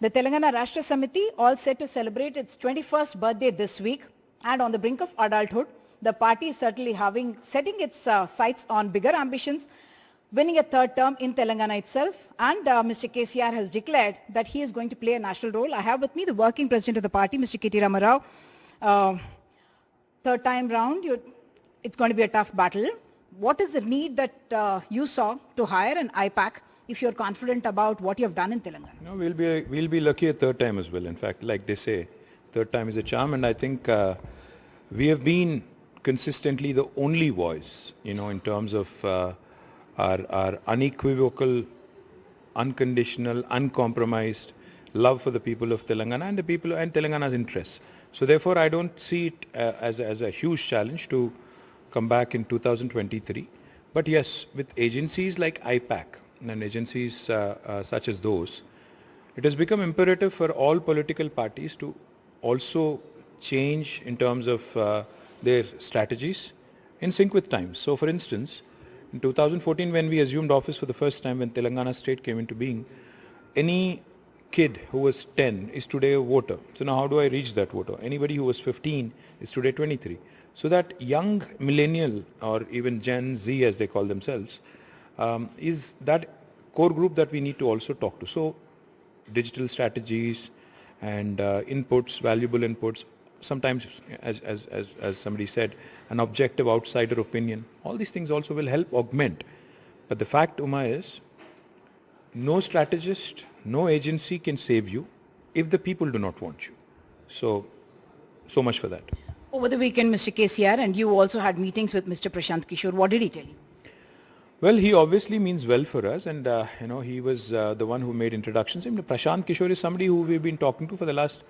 The Telangana Rashtra Samiti, all set to celebrate its 21st birthday this week, and on the brink of adulthood, the party is certainly setting its sights on bigger ambitions, winning a third term in Telangana itself, and Mr. KCR has declared that he is going to play a national role. I have with me the working president of the party, Mr. K T Rama Rao. Third time round, it's going to be a tough battle. What is the need that you saw to hire an I-PAC if you're confident about what you have done in Telangana? No, we'll be lucky a third time as well. In fact, like they say, third time is a charm, and I think we have been consistently the only voice, in terms of our unequivocal, unconditional, uncompromised love for the people of Telangana and the people and Telangana's interests. So therefore, I don't see it as a huge challenge to come back in 2023. But yes, with agencies like I-PAC and agencies such as those, it has become imperative for all political parties to also change in terms of their strategies in sync with times. So for instance, in 2014, when we assumed office for the first time, when Telangana state came into being, any kid who was 10 is today a voter. So now how do I reach that voter? Anybody who was 15 is today 23. So that young millennial, or even Gen Z as they call themselves, is that core group that we need to also talk to. So digital strategies and inputs, valuable inputs, sometimes as somebody said, an objective outsider opinion, all these things also will help augment. But the fact, Uma, is no strategist, no agency can save you if the people do not want you. So much for that. Over the weekend, Mr. KCR, and you also had meetings with Mr. Prashant Kishor. What did he tell you? Well, he obviously means well for us, and he was the one who made introductions. Prashant Kishor is somebody who we've been talking to for the last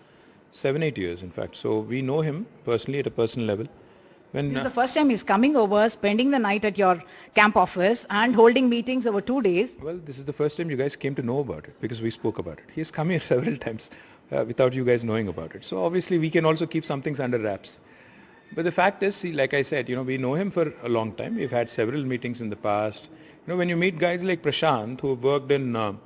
7-8 years, in fact. So we know him personally at a personal level. This is the first time he's coming over, spending the night at your camp office and holding meetings over 2 days. Well, this is the first time you guys came to know about it because we spoke about it. He's come here several times without you guys knowing about it. So obviously we can also keep some things under wraps. But the fact is, see, like I said, we know him for a long time. We've had several meetings in the past. When you meet guys like Prashant, who have worked in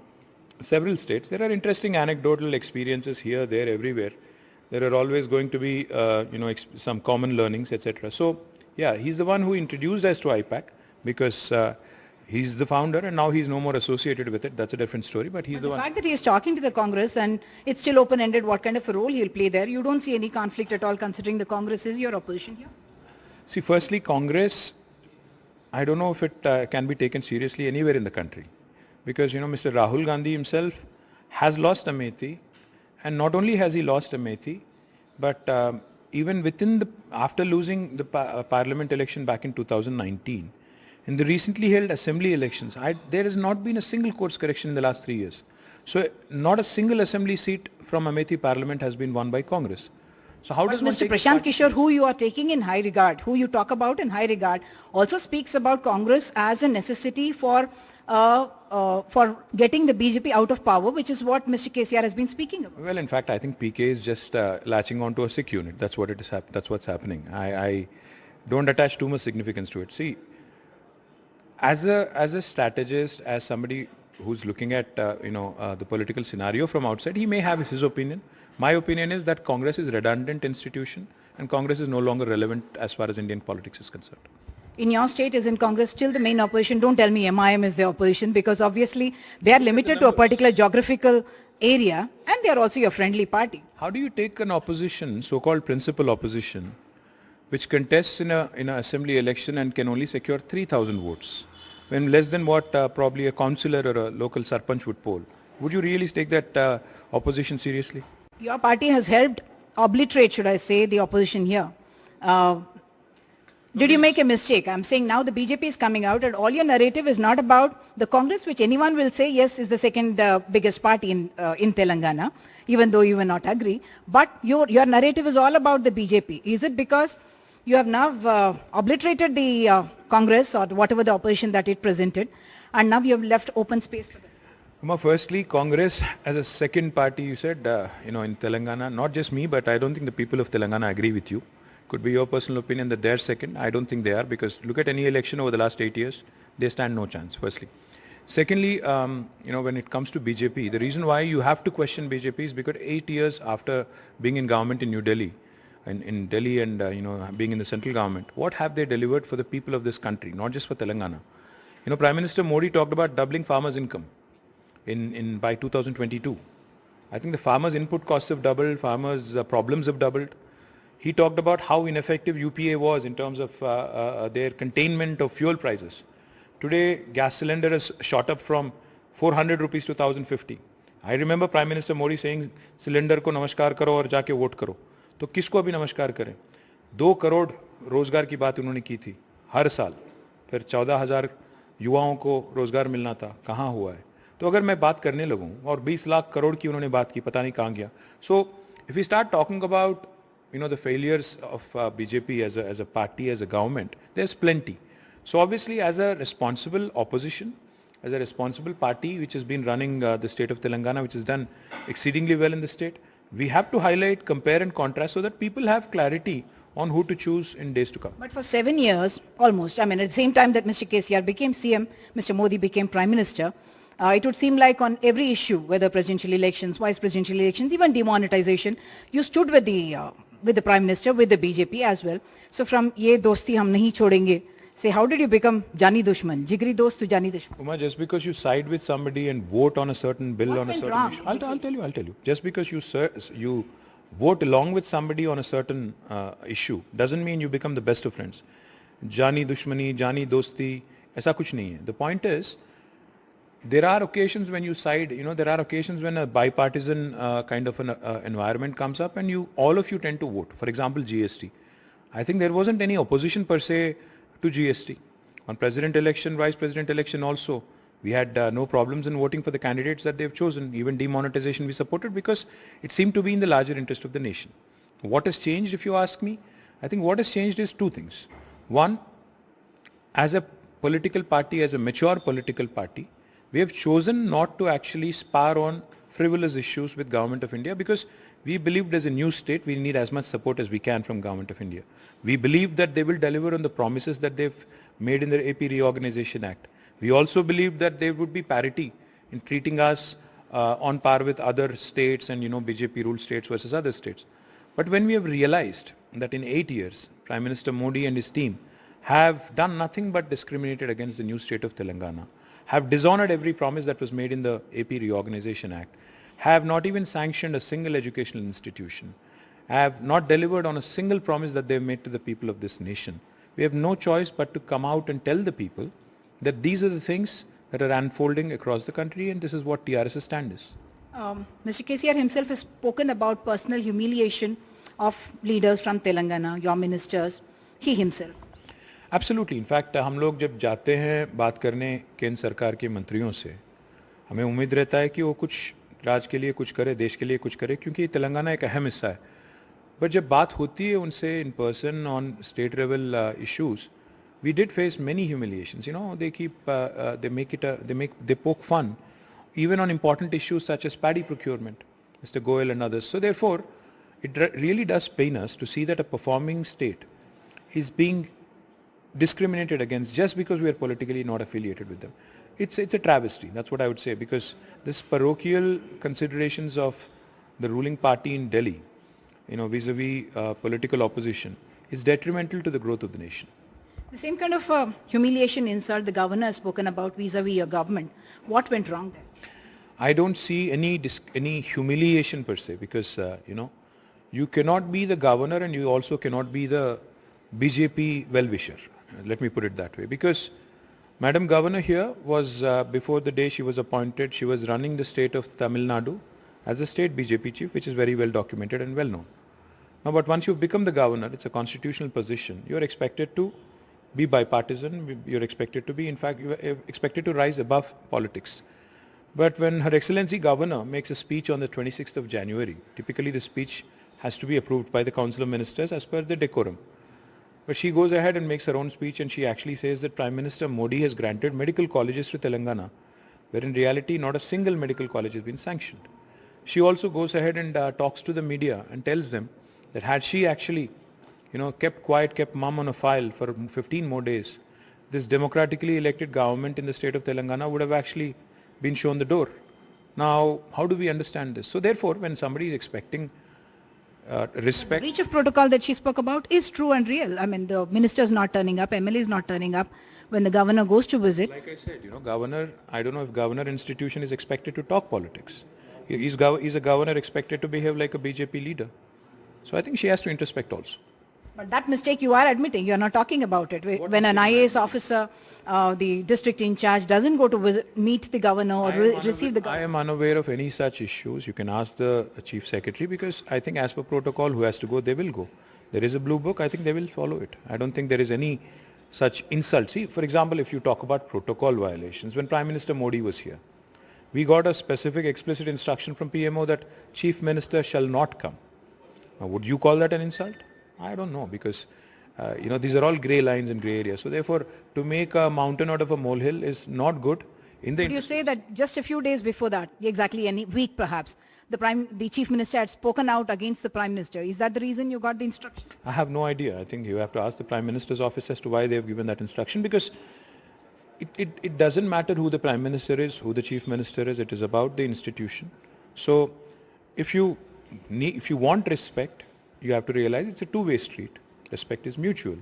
several states, there are interesting anecdotal experiences here, there, everywhere. There are always going to be, some common learnings, etc. So, yeah, he's the one who introduced us to I-PAC because he's the founder and now he's no more associated with it. That's a different story, but he's the one. The fact that he's talking to the Congress and it's still open-ended what kind of a role he'll play there, you don't see any conflict at all considering the Congress is your opposition here? See, firstly, Congress, I don't know if it can be taken seriously anywhere in the country because, Mr. Rahul Gandhi himself has lost Amethi. And not only has he lost Amethi, but even after losing the parliament election back in 2019, in the recently held assembly elections, there has not been a single course correction in the last 3 years. So not a single assembly seat from Amethi parliament has been won by Congress. So how does one Mr. Prashant Kishor, who you are taking in high regard, who you talk about in high regard, also speaks about Congress as a necessity for getting the BJP out of power, which is what Mr. KCR has been speaking about. Well, in fact, I think PK is just latching onto a sick unit. That's what it is. That's what's happening. I don't attach too much significance to it. See, as a strategist, as somebody who's looking at the political scenario from outside, he may have his opinion. My opinion is that Congress is a redundant institution, and Congress is no longer relevant as far as Indian politics is concerned. In your state, is in Congress still the main opposition? Don't tell me MIM is the opposition because obviously they are limited to a particular geographical area and they are also your friendly party. How do you take an opposition, so-called principal opposition, which contests in an assembly election and can only secure 3,000 votes, when less than what probably a councillor or a local sarpanch would poll? Would you really take that opposition seriously? Your party has helped obliterate, should I say, the opposition here. Did you make a mistake? I'm saying now the BJP is coming out and all your narrative is not about the Congress, which anyone will say, yes, is the second biggest party in Telangana, even though you will not agree. But your narrative is all about the BJP. Is it because you have now obliterated the Congress or whatever the opposition that it presented, and now you have left open space for them? Firstly, Congress as a second party, you said, in Telangana, not just me, but I don't think the people of Telangana agree with you. Could be your personal opinion that they're second. I don't think they are because look at any election over the last 8 years, they stand no chance, firstly. Secondly, when it comes to BJP, the reason why you have to question BJP is because 8 years after being in government in New Delhi, in Delhi and being in the central government, what have they delivered for the people of this country, not just for Telangana? Prime Minister Modi talked about doubling farmers' income by 2022. I think the farmers' input costs have doubled, farmers' problems have doubled. He talked about how ineffective UPA was in terms of their containment of fuel prices. Today, gas cylinder has shot up from 400 rupees to 1050. I remember Prime Minister Modi saying, cylinder ko namaskar karo aur jaake vote karo. तो किसको अभी नमस्कार करें? 2 करोड़ रोजगार की बात उन्होंने की थी हर साल, फिर 14,000 युवाओं को रोजगार मिलना था, कहाँ हुआ है? तो अगर मैं बात करने लगूं और 20 लाख करोड़ की उन्होंने बात की, पता नहीं कहाँ गया. So if we start talking about the failures of BJP as a party, as a government, there's plenty. So obviously, as a responsible opposition, as a responsible party which has been running the state of Telangana, which has done exceedingly well in the state, we have to highlight, compare and contrast so that people have clarity on who to choose in days to come. But for 7 years, almost, at the same time that Mr. KCR became CM, Mr. Modi became Prime Minister, it would seem like on every issue, whether presidential elections, vice presidential elections, even demonetization, you stood with the Prime Minister, with the BJP as well. So from ye dosti hum nahi chodenge, say, how did you become jaani dushman, jigri dost to jaani dushman? Uma, just because you side with somebody and vote on a certain bill, on a certain issue, I'll tell you. Just because you vote along with somebody on a certain issue doesn't mean you become the best of friends. Jaani dushmani, jaani dosti, aisa kuch nahi hai. The point is, there are occasions when you side, there are occasions when a bipartisan kind of an environment comes up and all of you tend to vote. For example, GST. I think there wasn't any opposition per se to GST. On president election, vice president election also, we had no problems in voting for the candidates that they've chosen. Even demonetization we supported because it seemed to be in the larger interest of the nation. What has changed, if you ask me? I think what has changed is 2 things. One, as a political party, as a mature political party, we have chosen not to actually spar on frivolous issues with Government of India because we believed as a new state we need as much support as we can from Government of India. We believe that they will deliver on the promises that they've made in their AP Reorganization Act. We also believe that there would be parity in treating us on par with other states and BJP ruled states versus other states. But when we have realized that in 8 years, Prime Minister Modi and his team have done nothing but discriminated against the new state of Telangana, have dishonored every promise that was made in the AP Reorganization Act, have not even sanctioned a single educational institution, have not delivered on a single promise that they've made to the people of this nation. We have no choice but to come out and tell the people that these are the things that are unfolding across the country and this is what TRS's stand is. Mr. KCR himself has spoken about personal humiliation of leaders from Telangana, your ministers, he himself. Absolutely. In fact हम लोग जब जाते हैं बात करने केंद्र सरकार के मंत्रियों से, हमें उम्मीद रहता है कि वो कुछ राज्य के लिए कुछ करे, देश के लिए कुछ करे, क्योंकि तेलंगाना एक अहम हिस्सा है. बट जब बात होती है उनसे in person on state level issues, we did face many humiliations. They poke fun even on important issues such as paddy procurement, Mr. Goyal and others. So therefore, it really does pain us to see that a performing state is being discriminated against just because we are politically not affiliated with them. It's a travesty. That's what I would say, because this parochial considerations of the ruling party in Delhi, vis-a-vis political opposition, is detrimental to the growth of the nation. The same kind of humiliation insult the governor has spoken about vis-a-vis your government. What went wrong there? I don't see any humiliation per se, because you cannot be the governor and you also cannot be the BJP well-wisher. Let me put it that way, because Madam Governor here was, before the day she was appointed, she was running the state of Tamil Nadu as a state BJP chief, which is very well documented and well known. Now, but once you've become the governor, it's a constitutional position. You're expected to be bipartisan. You're expected to be, in fact, you're expected to rise above politics. But when Her Excellency Governor makes a speech on the 26th of January, typically the speech has to be approved by the Council of Ministers as per the decorum. But she goes ahead and makes her own speech and she actually says that Prime Minister Modi has granted medical colleges to Telangana, where in reality not a single medical college has been sanctioned. She also goes ahead and talks to the media and tells them that had she actually kept quiet, kept mum on a file for 15 more days, this democratically elected government in the state of Telangana would have actually been shown the door. Now, how do we understand this? So therefore, when somebody is expecting respect... The breach of protocol that she spoke about is true and real. I mean, the minister's not turning up, MLA is not turning up. When the governor goes to visit... Like I said, governor, I don't know if governor institution is expected to talk politics. Is a governor expected to behave like a BJP leader? So I think she has to introspect also. But that mistake you are admitting, you are not talking about it. When an IAS officer, the district in charge, doesn't go to meet the governor or receive the governor. I am unaware of any such issues. You can ask the chief secretary, because I think as per protocol, who has to go, they will go. There is a blue book, I think they will follow it. I don't think there is any such insult. See, for example, if you talk about protocol violations, when Prime Minister Modi was here, we got a specific explicit instruction from PMO that Chief Minister shall not come. Now, would you call that an insult? I don't know, because these are all grey lines and grey areas. So therefore, to make a mountain out of a molehill is not good. Would you say that just a few days before that, exactly a week perhaps, the Chief Minister had spoken out against the Prime Minister? Is that the reason you got the instruction? I have no idea. I think you have to ask the Prime Minister's office as to why they have given that instruction, because it doesn't matter who the Prime Minister is, who the Chief Minister is. It is about the institution. So if you want respect, you have to realize it's a two-way street. Respect is mutual.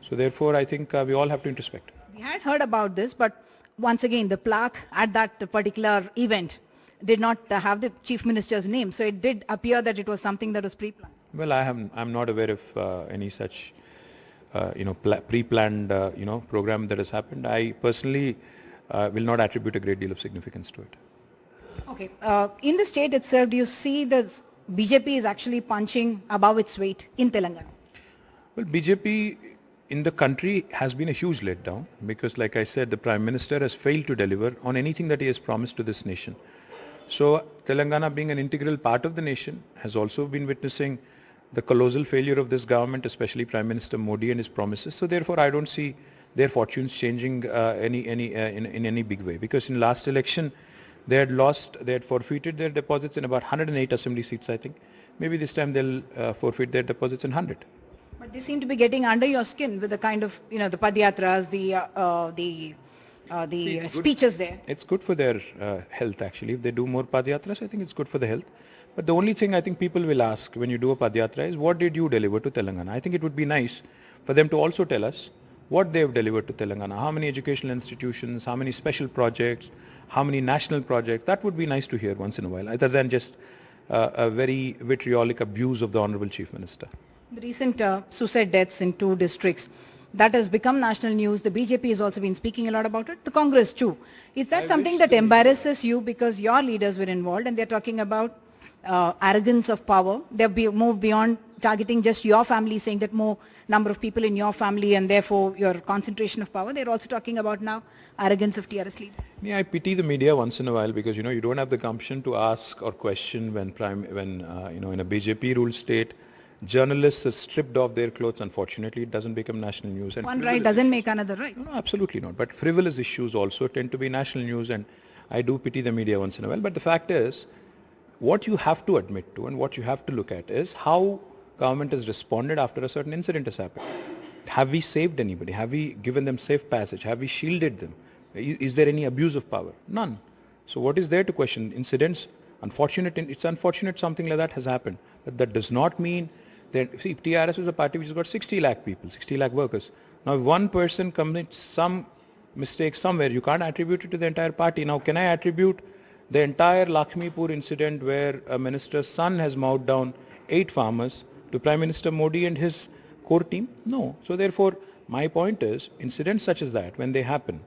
So therefore, I think we all have to introspect. We had heard about this, but once again, the plaque at that particular event did not have the Chief Minister's name. So it did appear that it was something that was pre-planned. Well, I'm not aware of any such, pre-planned, program that has happened. I personally will not attribute a great deal of significance to it. Okay. In the state itself, do you see the BJP is actually punching above its weight in Telangana? Well, BJP in the country has been a huge letdown, because, like I said, the Prime Minister has failed to deliver on anything that he has promised to this nation. So Telangana, being an integral part of the nation, has also been witnessing the colossal failure of this government, especially Prime Minister Modi and his promises. So therefore, I don't see their fortunes changing in any big way, because in last election, they had forfeited their deposits in about 108 assembly seats, I think. Maybe this time they'll forfeit their deposits in 100. But they seem to be getting under your skin with the kind of, the Padiatrics, the speeches there. It's good for their health, actually. If they do more Padiatras, I think it's good for the health. But the only thing I think people will ask when you do a Padiyatra is, what did you deliver to Telangana? I think it would be nice for them to also tell us what they have delivered to Telangana. How many educational institutions, how many special projects, how many national projects. That would be nice to hear once in a while, other than just a very vitriolic abuse of the Honorable Chief Minister. The recent suicide deaths in 2 districts, that has become national news. The BJP has also been speaking a lot about it. The Congress too. Is that something that embarrasses you, because your leaders were involved and they're talking about arrogance of power? They've moved beyond targeting just your family, saying that more number of people in your family and therefore your concentration of power. They're also talking about now arrogance of TRS leaders. Yeah, I pity the media once in a while, because you don't have the gumption to ask or question when in a BJP ruled state, journalists are stripped off their clothes. Unfortunately, it doesn't become national news. And one right doesn't make another right. No, absolutely not. But frivolous issues also tend to be national news, and I do pity the media once in a while. But the fact is, what you have to admit to and what you have to look at is how government has responded after a certain incident has happened. Have we saved anybody? Have we given them safe passage? Have we shielded them? Is there any abuse of power? None. So what is there to question? Incidents, it's unfortunate something like that has happened. But that does not mean that, see, TRS is a party which has got 60 lakh people, 60 lakh workers. Now, if one person commits some mistake somewhere, you can't attribute it to the entire party. Now, can I attribute the entire Lakshmipur incident where a minister's son has mowed down 8 farmers to Prime Minister Modi and his core team? No. So therefore, my point is, incidents such as that, when they happen,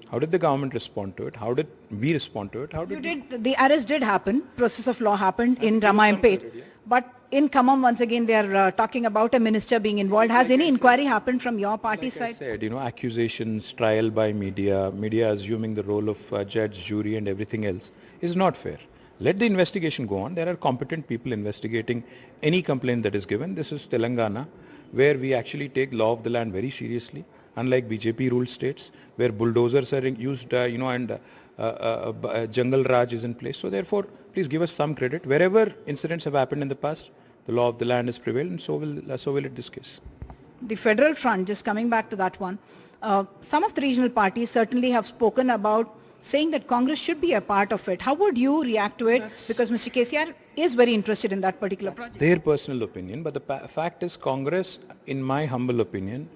how did the government respond to it? How did we respond to it? The arrest did happen. Process of law happened in Ramayampet. But in Khammam, once again, they are talking about a minister being involved. Has any inquiry happened from your party side? I said, accusations, trial by media assuming the role of judge, jury and everything else is not fair. Let the investigation go on. There are competent people investigating any complaint that is given. This is Telangana, where we actually take law of the land very seriously, unlike BJP ruled states, where bulldozers are used, and jungle raj is in place. So therefore, please give us some credit. Wherever incidents have happened in the past, the law of the land has prevailed, and so will it this case. The federal front, just coming back to that one, some of the regional parties certainly have spoken about saying that Congress should be a part of it. How would you react to it? Because Mr. KCR is very interested in that particular project. Their personal opinion, but the fact is Congress, in my humble opinion,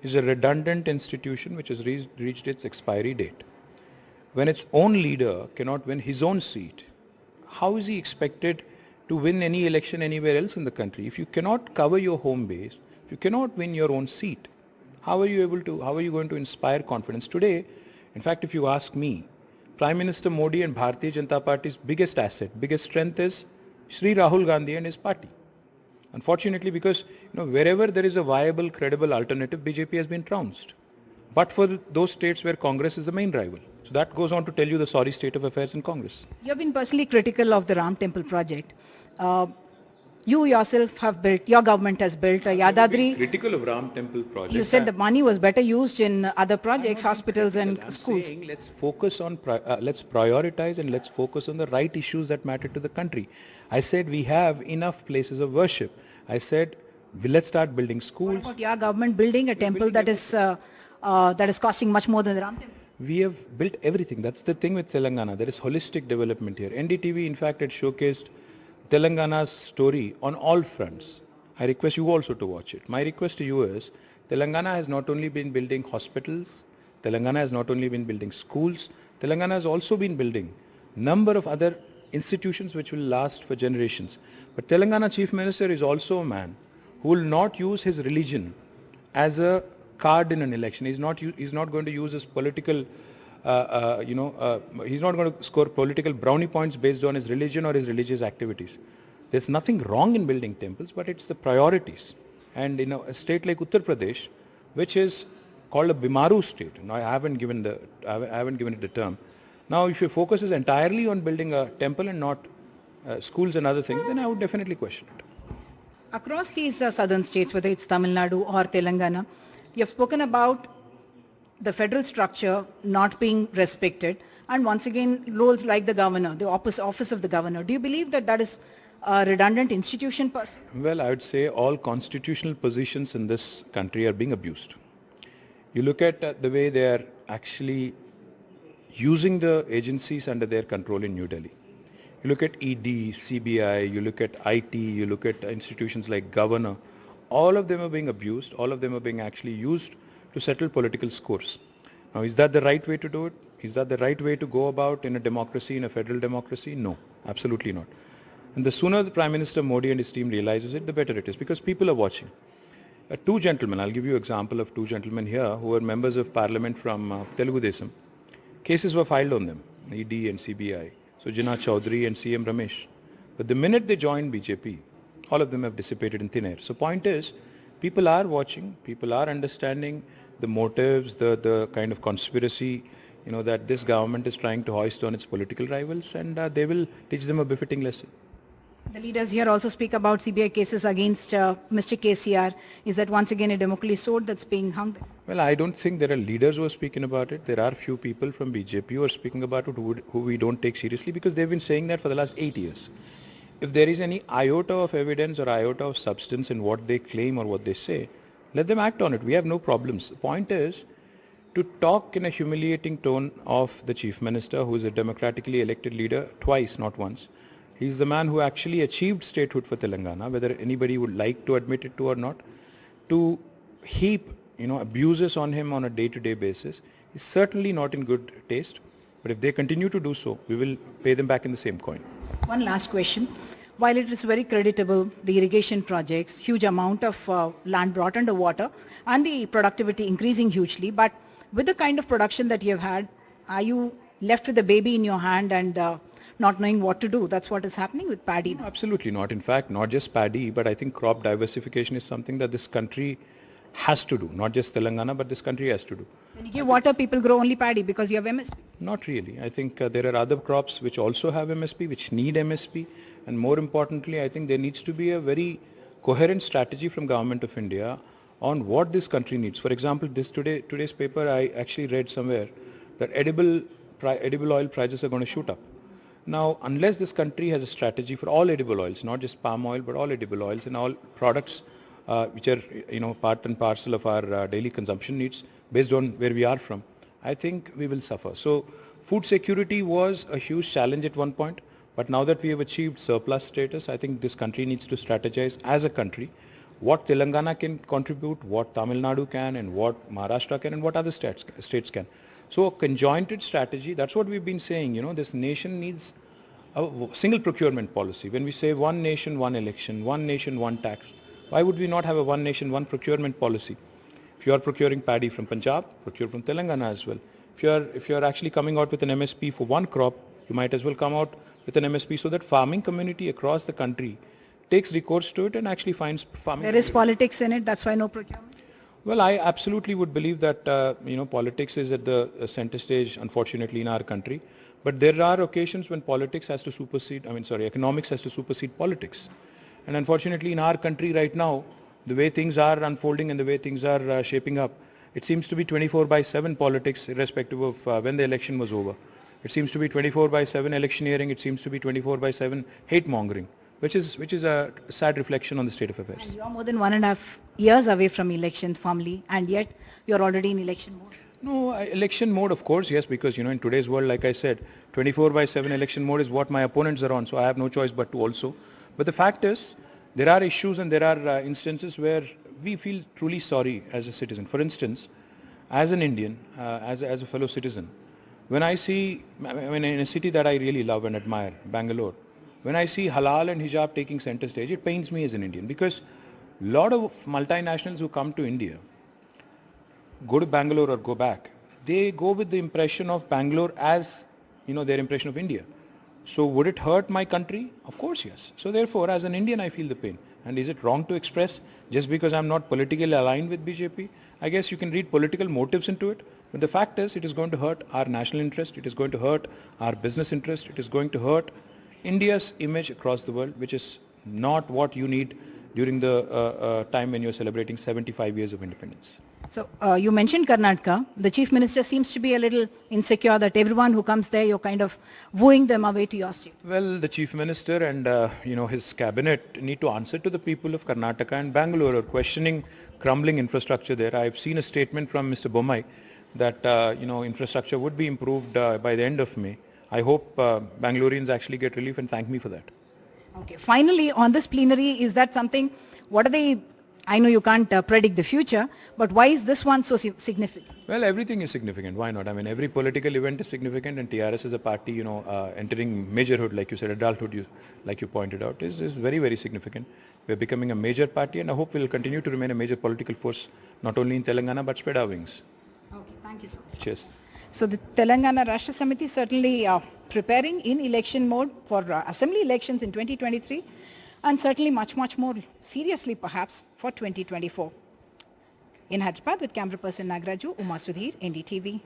is a redundant institution which has reached its expiry date. When its own leader cannot win his own seat, how is he expected to win any election anywhere else in the country? If you cannot cover your home base, if you cannot win your own seat, how are you going to inspire confidence? Today, in fact, if you ask me, Prime Minister Modi and Bharatiya Janata Party's biggest asset, biggest strength is Shri Rahul Gandhi and his party. Unfortunately, because wherever there is a viable, credible alternative, BJP has been trounced. But for those states where Congress is the main rival. So that goes on to tell you the sorry state of affairs in Congress. You have been personally critical of the Ram Temple project. You yourself have built, your government has built a Yadadri. Critical of Ram Temple project. You said the money was better used in other projects, hospitals and schools. Saying let's focus on, let's prioritize and let's focus on the right issues that matter to the country. I said we have enough places of worship. I said let's start building schools. What about your government building a temple that is costing much more than the Ram Temple? We have built everything. That's the thing with Telangana. There is holistic development here. NDTV, in fact, had showcased Telangana's story on all fronts. I request you also to watch it. My request to you is, Telangana has not only been building hospitals, Telangana has not only been building schools, Telangana has also been building number of other institutions which will last for generations. But Telangana Chief Minister is also a man who will not use his religion as a card in an election. He's not going to use his political he's not going to score political brownie points based on his religion or his religious activities. There's nothing wrong in building temples, but it's the priorities. And a state like Uttar Pradesh, which is called a Bimaru state, I haven't given it the term. Now, if your focus is entirely on building a temple and not schools and other things, then I would definitely question it. Across these southern states, whether it's Tamil Nadu or Telangana, you have spoken about the federal structure not being respected, and once again roles like the governor, the office of the governor. Do you believe that is a redundant institution per se? Well, I would say all constitutional positions in this country are being abused. You look at the way they are actually using the agencies under their control in New Delhi. You look at ED, CBI, you look at IT, you look at institutions like governor. All of them are being abused. All of them are being actually used to settle political scores. Now, is that the right way to do it? Is that the right way to go about in a democracy, in a federal democracy? No, absolutely not. And the sooner the Prime Minister Modi and his team realizes it, the better it is, because people are watching. Two gentlemen, I'll give you an example of two gentlemen here who are members of parliament from Telugu Desam. Cases were filed on them, ED and CBI, Sujana Chaudhary and CM Ramesh. But the minute they joined BJP, all of them have dissipated in thin air. So point is, people are watching, people are understanding the motives, the kind of conspiracy, that this government is trying to hoist on its political rivals, and they will teach them a befitting lesson. The leaders here also speak about CBI cases against Mr. KCR. Is that once again a Damocles sword that's being hung? Well, I don't think there are leaders who are speaking about it. There are few people from BJP who are speaking about it who we don't take seriously, because they've been saying that for the last 8 years. If there is any iota of evidence or iota of substance in what they claim or what they say, let them act on it. We have no problems. The point is to talk in a humiliating tone of the Chief Minister, who is a democratically elected leader twice, not once. He's the man who actually achieved statehood for Telangana, whether anybody would like to admit it to or not. To heap abuses on him on a day-to-day basis is certainly not in good taste. But if they continue to do so, we will pay them back in the same coin. One last question. While it is very creditable, the irrigation projects, huge amount of land brought under water and the productivity increasing hugely, but with the kind of production that you have had, are you left with a baby in your hand and not knowing what to do? That's what is happening with paddy. No, absolutely not. In fact, not just paddy, but I think crop diversification is something that this country has to do. Not just Telangana, but this country has to do. When you give water, people grow only paddy because you have MSP? Not really. I think there are other crops which also have MSP, which need MSP. And more importantly, I think there needs to be a very coherent strategy from Government of India on what this country needs. For example, today's paper, I actually read somewhere that edible oil prices are going to shoot up. Now, unless this country has a strategy for all edible oils, not just palm oil, but all edible oils and all products which are part and parcel of our daily consumption needs, based on where we are from, I think we will suffer. So food security was a huge challenge at one point, but now that we have achieved surplus status, I think this country needs to strategize as a country what Telangana can contribute, what Tamil Nadu can, and what Maharashtra can, and what other states can. So a conjointed strategy, that's what we've been saying, this nation needs a single procurement policy. When we say one nation, one election, one nation, one tax, why would we not have a one nation, one procurement policy? If you are procuring paddy from Punjab, procure from Telangana as well. If you are actually coming out with an MSP for one crop, you might as well come out with an MSP so that farming community across the country takes recourse to it and actually finds farming. There is politics in it, that's why no procurement? Well, I absolutely would believe that, politics is at the center stage, unfortunately, in our country. But there are occasions when economics has to supersede politics. And unfortunately, in our country right now, the way things are unfolding and the way things are shaping up, it seems to be 24/7 politics, irrespective of when the election was over. It seems to be 24/7 electioneering. It seems to be 24/7 hate mongering, which is a sad reflection on the state of affairs. And you're more than 1.5 years away from election formally, and yet you're already in election mode. No, election mode, of course, yes, because, in today's world, like I said, 24/7 election mode is what my opponents are on, so I have no choice but to also. But the fact is, there are issues and there are instances where we feel truly sorry as a citizen. For instance, as an Indian, as a fellow citizen, when I see, in a city that I really love and admire, Bangalore, when I see halal and hijab taking center stage, it pains me as an Indian, because a lot of multinationals who come to India, go to Bangalore or go back, they go with the impression of Bangalore as, their impression of India. So would it hurt my country? Of course, yes. So therefore, as an Indian, I feel the pain. And is it wrong to express just because I'm not politically aligned with BJP? I guess you can read political motives into it. But the fact is, it is going to hurt our national interest. It is going to hurt our business interest. It is going to hurt India's image across the world, which is not what you need during the time when you're celebrating 75 years of independence. So you mentioned Karnataka. The Chief Minister seems to be a little insecure that everyone who comes there, you're kind of wooing them away to your state. Well, the Chief Minister and his cabinet need to answer to the people of Karnataka and Bangalore are questioning crumbling infrastructure there. I've seen a statement from Mr. Bommai that infrastructure would be improved by the end of May. I hope Bangaloreans actually get relief and thank me for that. Okay. Finally, on this plenary, is that something? What are they? I know you can't predict the future, but why is this one so significant? Well, everything is significant. Why not? I mean, every political event is significant, and TRS as a party, entering majorhood, like you said, adulthood, like you pointed out, is very, very significant. We're becoming a major party, and I hope we'll continue to remain a major political force, not only in Telangana, but spread our wings. Okay, thank you so much. Cheers. So the Telangana Rashtra Samiti certainly preparing in election mode for assembly elections in 2023, and certainly much, much more seriously perhaps for 2024. In Hyderabad with camera person Nagraju, Sudhir, NDTV.